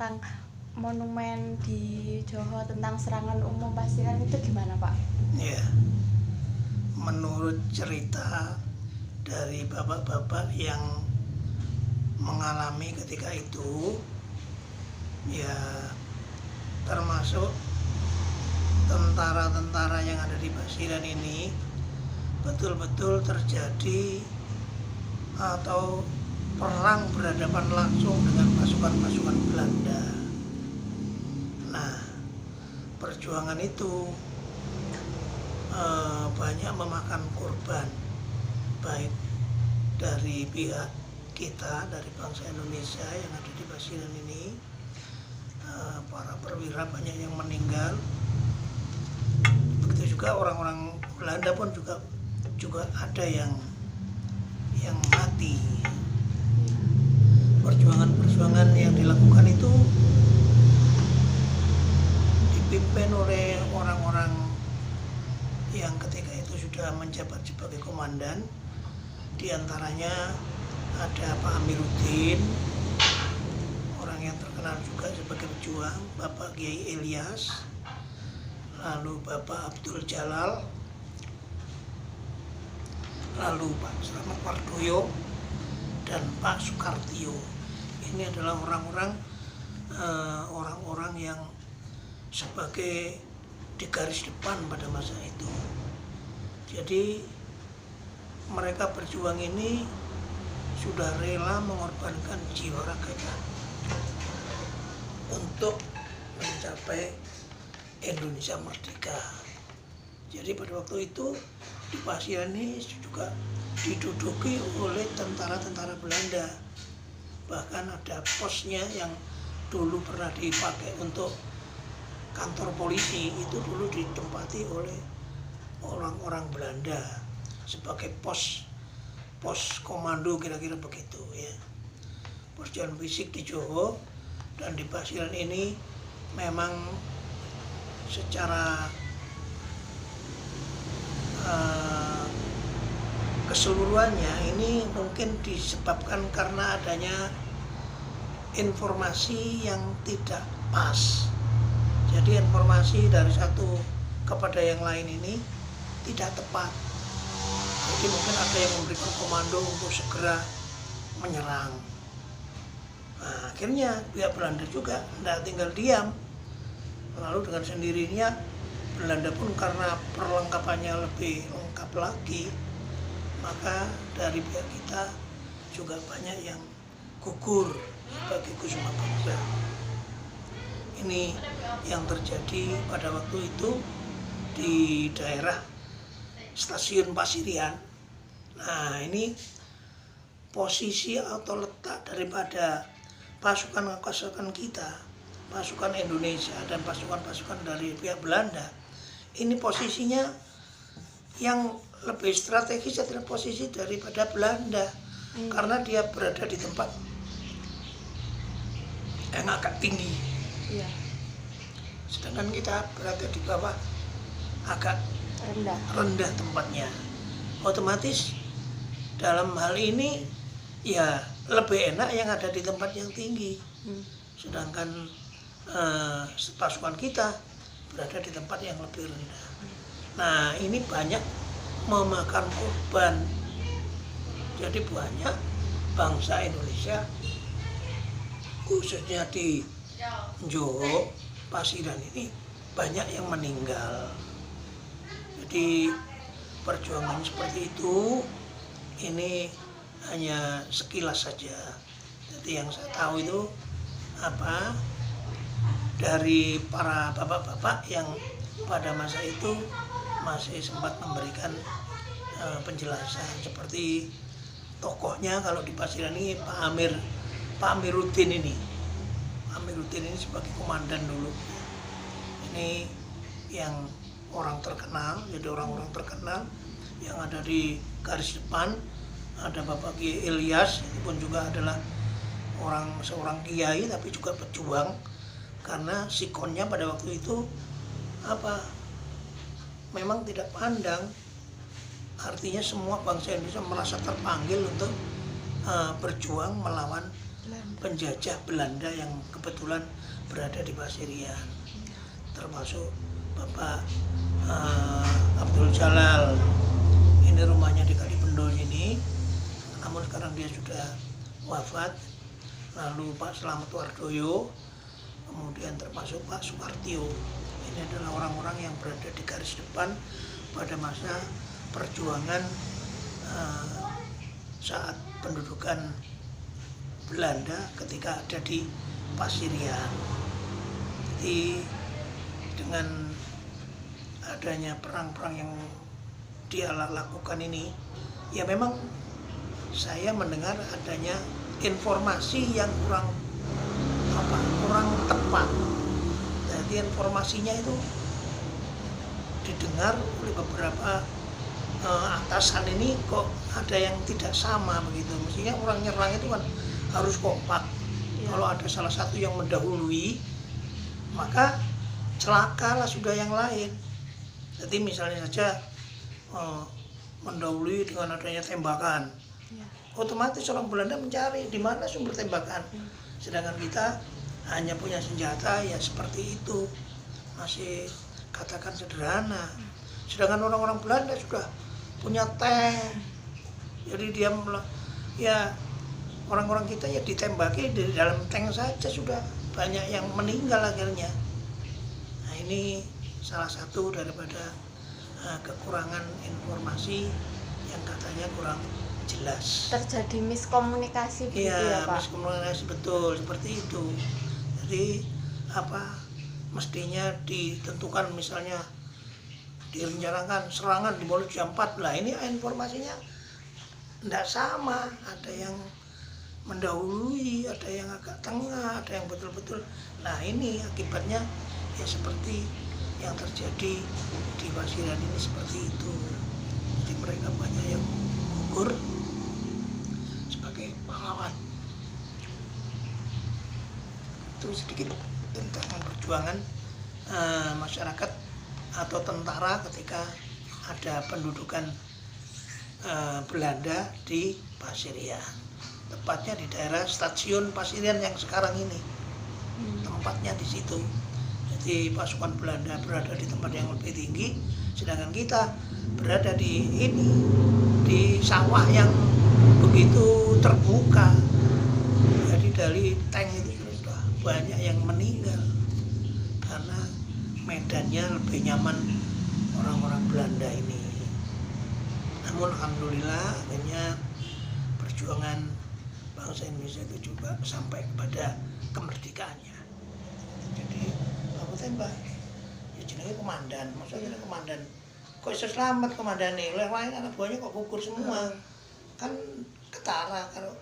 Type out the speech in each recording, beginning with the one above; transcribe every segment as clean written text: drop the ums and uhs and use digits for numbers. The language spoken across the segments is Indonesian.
tentang monumen di Johor tentang serangan umum Paciran itu gimana Pak? Ya, menurut cerita dari bapak-bapak yang mengalami ketika itu, ya termasuk tentara-tentara yang ada di Paciran ini betul-betul terjadi atau perang berhadapan langsung dengan pasukan-pasukan Belanda. Nah, perjuangan itu banyak memakan korban, baik dari pihak kita, dari bangsa Indonesia yang ada di Paciran ini, para perwira banyak yang meninggal. Begitu juga orang-orang Belanda pun juga ada yang mati. Perjuangan-perjuangan yang dilakukan itu dipimpin oleh orang-orang yang ketika itu sudah menjabat sebagai komandan. Di antaranya ada Pak Amiruddin, orang yang terkenal juga sebagai pejuang, Bapak Kiai Ilyas, lalu Bapak Abdul Jalal, lalu Pak Slamet Wardoyo, dan Pak Sukartio. Ini adalah orang-orang yang sebagai di garis depan pada masa itu. Jadi mereka berjuang ini sudah rela mengorbankan jiwa raganya untuk mencapai Indonesia merdeka. Jadi pada waktu itu di Paciran ini juga diduduki oleh tentara-tentara Belanda. Bahkan ada posnya yang dulu pernah dipakai untuk kantor polisi, itu dulu ditempati oleh orang-orang Belanda sebagai pos komando, kira-kira begitu ya. Perjuangan fisik di Johor dan di Paciran ini memang secara keseluruhannya ini mungkin disebabkan karena adanya informasi yang tidak pas. Jadi informasi dari satu kepada yang lain ini tidak tepat. Jadi mungkin ada yang memberikan komando untuk segera menyerang. Nah, akhirnya pihak Belanda juga tidak tinggal diam. Lalu dengan sendirinya Belanda pun karena perlengkapannya lebih lengkap lagi, maka dari pihak kita juga banyak yang gugur sebagai kusuma bangsa. Ini yang terjadi pada waktu itu di daerah stasiun Pasirian. Nah, ini posisi atau letak daripada pasukan kita, pasukan Indonesia dan pasukan-pasukan dari pihak Belanda. Ini posisinya yang lebih strategis adalah posisi daripada Belanda, karena dia berada di tempat yang agak tinggi. Iya. Sedangkan kita berada di bawah, agak rendah tempatnya. Otomatis dalam hal ini ya lebih enak yang ada di tempat yang tinggi. Sedangkan pasukan kita berada di tempat yang lebih rendah. Nah, ini banyak memakan korban. Jadi banyak bangsa Indonesia, khususnya di Johor, Paciran ini banyak yang meninggal. Jadi perjuangan seperti itu ini hanya sekilas saja. Jadi yang saya tahu itu dari para bapak-bapak yang pada masa itu masih sempat memberikan penjelasan, seperti tokohnya kalau di Paciran ini Pak Amiruddin ini. Pak Amiruddin ini sebagai komandan dulu. Ini yang orang terkenal, jadi orang-orang terkenal yang ada di garis depan. Ada Bapak Kiai Ilyas, itu pun juga adalah seorang kiai tapi juga pejuang, karena sikonnya pada waktu itu memang tidak pandang. Artinya semua bangsa Indonesia merasa terpanggil untuk berjuang melawan penjajah Belanda yang kebetulan berada di Pasirian, termasuk Bapak Abdul Jalal. Ini rumahnya di Kalibendo ini, namun sekarang dia sudah wafat. Lalu Pak Slamet Wardoyo, kemudian termasuk Pak Supartio. Ini adalah orang-orang yang berada di garis depan pada masa perjuangan saat pendudukan Belanda ketika ada di Pasirian. Jadi dengan adanya perang-perang yang dia lakukan ini, ya memang saya mendengar adanya informasi yang kurang tepat. Jadi informasinya itu didengar oleh beberapa atasan ini kok ada yang tidak sama begitu. Mestinya orang nyerang itu kan harus kompak. Ya. Kalau ada salah satu yang mendahului, maka celakalah sudah yang lain. Jadi misalnya saja mendahului dengan adanya tembakan, Ya. otomatis orang Belanda mencari di mana sumber tembakan. Sedangkan kita hanya punya senjata ya seperti itu, masih katakan sederhana. Sedangkan orang-orang Belanda sudah punya tank, jadi dia ya orang-orang kita ya ditembaki di dalam tank saja sudah banyak yang meninggal akhirnya. Nah ini salah satu daripada kekurangan informasi yang katanya kurang jelas. Terjadi miskomunikasi begitu ya, Pak? Miskomunikasi, betul seperti itu. Jadi mestinya ditentukan, misalnya direncanakan serangan dimulai jam 4 lah, ini informasinya tidak sama, ada yang mendahului, ada yang agak tengah, ada yang betul-betul. Nah ini akibatnya ya seperti yang terjadi di Pasirian ini seperti itu. Jadi mereka banyak yang gugur sebagai pahlawan. Itu sedikit tentang perjuangan masyarakat atau tentara ketika ada pendudukan Belanda di Pasirian, tepatnya di daerah stasiun Pasirian yang sekarang ini. Tempatnya di situ. Jadi pasukan Belanda berada di tempat yang lebih tinggi, sedangkan kita berada di sawah yang begitu terbuka. Jadi dari tank itu sudah banyak yang meninggal karena medannya lebih nyaman orang-orang Belanda ini. Namun alhamdulillah akhirnya perjuangan bangsa Indonesia itu juga sampai kepada kemerdekaannya. Jadi aku tembak ya jenenge komandan, maksudnya komandan kok bisa selamat komandan nih, yang lain anak buahnya kok gugur semua. Kan ketara kalau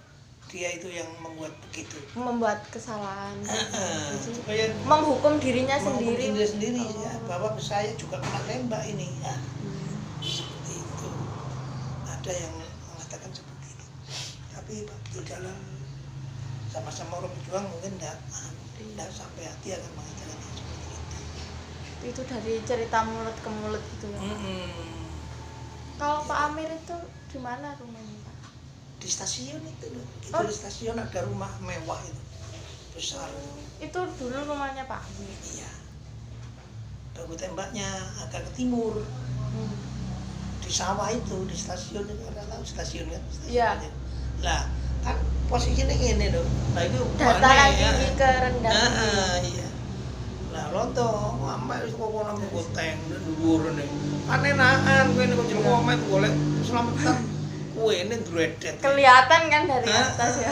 dia itu yang membuat begitu, Membuat kesalahan. supaya Menghukum dirinya menghukum sendiri. diri sendiri ya, bahwa saya juga kena tembak ini ya. Seperti itu, ada yang mengatakan seperti itu. Tapi Pak Abdul Jalal sama-sama orang berjuang mungkin tidak sampai hati akan mengatakan yang seperti itu. Itu dari cerita mulut ke mulut gitu ya. Kalau Pak Amir itu di mana rumahnya, Pak? Di stasiun itu loh. Oh. Di stasiun ada rumah mewah itu besar. Itu dulu rumahnya Pak Amir. Iya. Baku tembaknya agak ke timur. Di sawah itu, di stasiun itu, ada tahu stasiun kan? Iya. Lah, kan posisinya gini loh. Nah itu Dataran aneh, tinggi ke rendah. iya. Lah lontong, mama itu kok nang goteng dhuwur nih. Panenakan kowe nek jero komet golek selamatan kowe ini dredet. Kelihatan kan dari atas ya.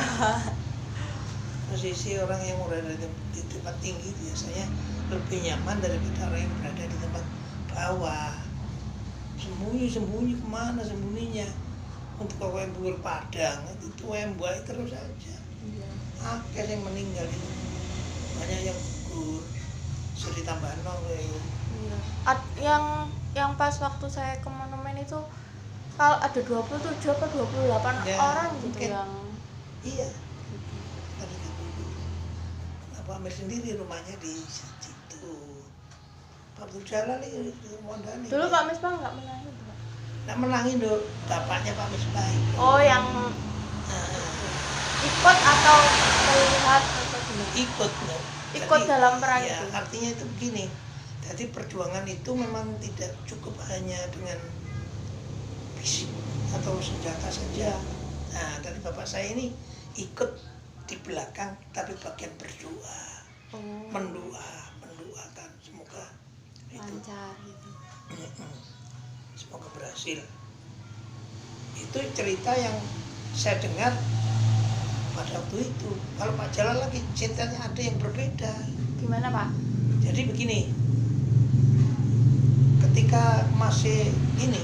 Posisi orang yang berada di tempat tinggi biasanya lebih nyaman daripada orang yang berada di tempat bawah. Sembunyi kemana sembunyinya? Untuk kau yang padang itu embak terus saja. Iya. Akeh yang meninggal itu, banyak yang gugur. Sudah ditambah nol Iya. Yang pas waktu saya ke monumen itu kalau ada 27 apa 28 Ya, orang gitu mungkin. yang Iya. Tadi kan dulu. Nah, Pak Amir sendiri rumahnya di situ. Pak Abdul Jalal ini di Mondani. dulu Pak Misbah nggak menangin Pak. Nggak menangin dong, bapaknya Pak Misbah. Oh yang Nah, ikut atau melihat atau gimana? Ikut ya. Ikut dalam perang ya, itu. artinya itu begini. Jadi perjuangan itu memang tidak cukup hanya dengan fisik atau senjata saja. Nah, dari bapak saya ini ikut di belakang tapi bagian berdoa, mendoakan semoga itu lancar gitu. semoga berhasil. Itu cerita yang saya dengar pada waktu itu. Kalau Pak Jalal lagi ceritanya ada yang berbeda. Gimana Pak? Jadi begini, ketika masih ini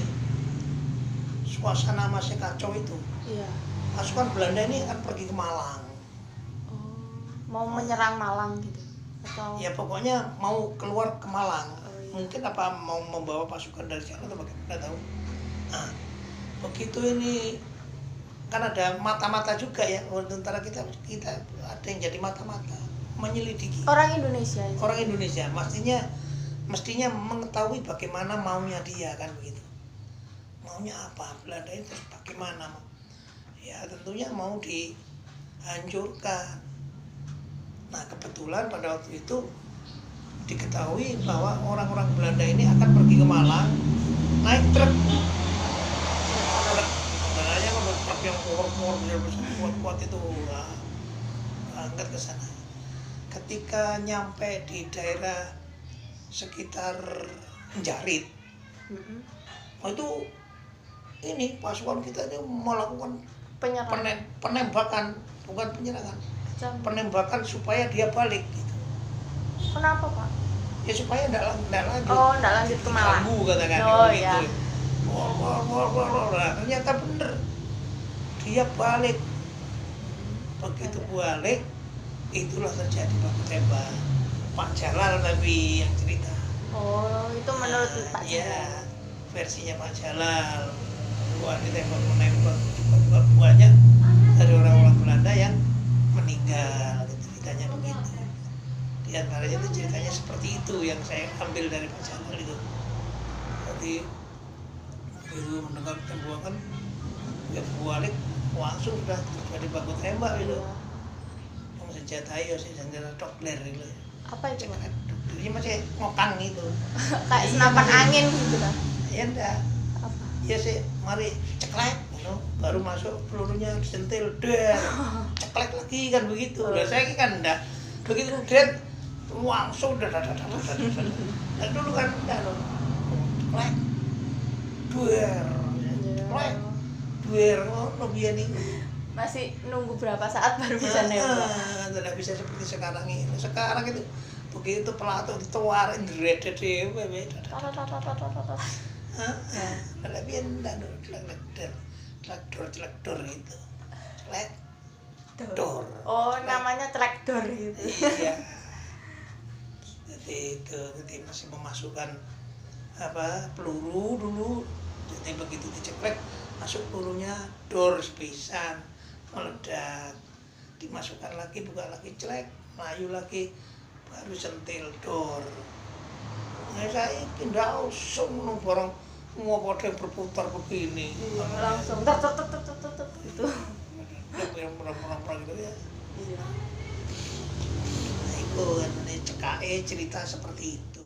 suasana masih kacau itu, Iya. pasukan Belanda ini akan pergi ke Malang. Mau menyerang Malang gitu atau? Ya pokoknya mau keluar ke Malang. Iya. Mungkin apa mau membawa pasukan dari sana atau bagaimana, tidak tahu. Nah, begitu ini kan ada mata-mata juga ya, tentara kita ada yang jadi mata-mata menyelidiki. Orang Indonesia itu. Orang Indonesia mestinya mengetahui bagaimana maunya dia, kan begitu. Maunya apa Belanda itu, terus bagaimana? Ya tentunya mau dihancurkan. Nah kebetulan pada waktu itu diketahui bahwa orang-orang Belanda ini akan pergi ke Malang naik truk. Sebenarnya truk yang kuat itu angkat ke sana. Ketika nyampe di daerah sekitar Jarit, itu ini pasukan kita ini melakukan penembakan, bukan penyerangan, penembakan supaya dia balik gitu. Kenapa Pak? Ya supaya tidak lanjut. Oh, tidak lanjut ke Malang. Ganggu katakan Oh gitu. ya. Nah, ternyata bener, dia balik. Begitu balik, itulah terjadi baku tembak. Pak Jalal tapi yang cerita. Oh, itu menurut Pak Jalal. Ya, versinya Pak Jalal. Wah, ditembak-menembak juga banyak dari orang-orang Belanda yang meninggal, ceritanya begitu. Di antaranya itu ceritanya seperti itu yang saya ambil dari Pak Jalal itu. Jadi begitu mendengar tembakan, dia balik langsung sudah terjadi baku tembak itu. Yang senjatai si senjata Doppler itu. Apa itu Pak? Dia masih ngokang itu. Kayak senapan angin gitu kan? Ya enggak. Apa? Ya sih, mari ceklek, baru masuk pelurunya disentil, der, ceklek lagi kan begitu. Lah saya kan enggak, begitu der, langsung dan dulu kan enggak loh, ceklek, ceklek, biar nih. Masih nunggu berapa saat baru bisa nembak? Tidak bisa seperti sekarang ini. Sekarang itu begitu pelatuk dituarin dredet dewe. Tapi enggak celek-dor gitu. Celek-dor. Oh, namanya celek-dor gitu. Iya. Jadi masih memasukkan peluru dulu. Jadi begitu diceklek masuk pelurunya dor sepisan meledak. Dimasukkan lagi, buka lagi celek, melayu lagi, baru sentil dor. Nah, saya tidak usah barang mau pada berputar begini. Iya, langsung tet gitu. Yang perang gitu ya. Iya. Nah, itu kan CKE cerita seperti itu.